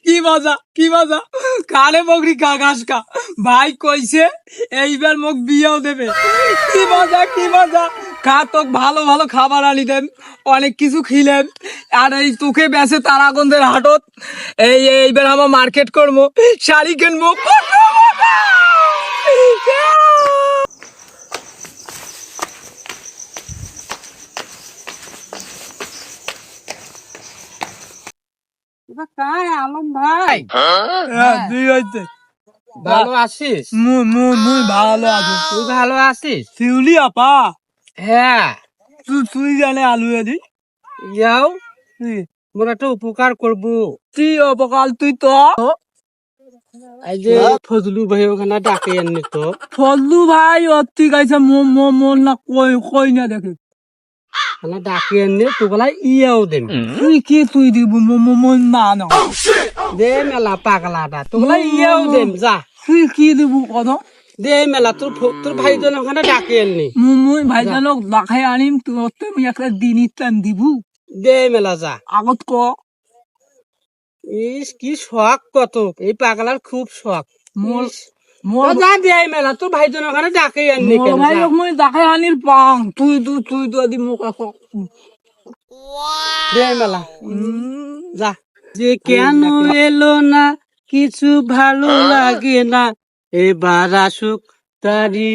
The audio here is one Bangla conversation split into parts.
কি মজা কি মজা, কানে বকরি খা ঘাস খা, ভাই কইছে এইবার মোক বিয়েও দেবে। কি মজা কি মজা, খা তোক ভালো ভালো খাবার আনি দেন, অনেক কিছু খিলেন। আর এই তোকে বেসে তারাগঞ্জের হাটত এইবার আমার মার্কেট করবো, শাড়ি কিনবো। আলম ভাই, তুই হইতে ভালো আছিস? মুই ভালো আছো? তুই ভালো আছিস? শিউলি আপা, হ্যাঁ, তুই জানে আলু এদি ইয়াও মোর একটা উপকার করবো। তুই অপকাল তুই তো এই যে ফজলু ভাই ওখানে ডাকে আননি তো। ফজলু ভাই অতি গাইছে মন না কই কই না দেখে ওখানে ডাকে আননি তো গলা ইয়াও দেন। তুই দিব মন না না দে মেলা পাগলাটা তো গলা ইয়াও দেন যা। তুই কি দিব কত? দে মেলা তোর ভাইজন ওখানে ডাকে আননি। মুই ভাইজানক দেখাই আনিম, তুমি একটা দিন ইত্যান দিব। দে মেলা যা। আগত ক ইস কি শখ কত, এই পাগলার খুব শখ। মোর ইস, তো যা দে মেলা তোর ভাইজন ওখানে ডাকে আননি মোর কেন ভাই যা। মুই দেখাই আনির পাং, তুই দি মোক এখন দে মেলা যা। যে কেন এলো না কিছু ভালো লাগে না, এবার আসুক তারি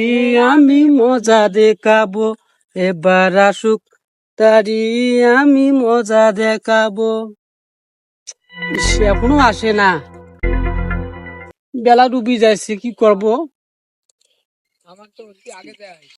আমি মজা দেখাবো, এবার আসুক তারি আমি মজা দেখাবো। সে এখনো আসে না, বেলা ডুবি যাচ্ছে, কি করবো? আমার তো আগে দেয়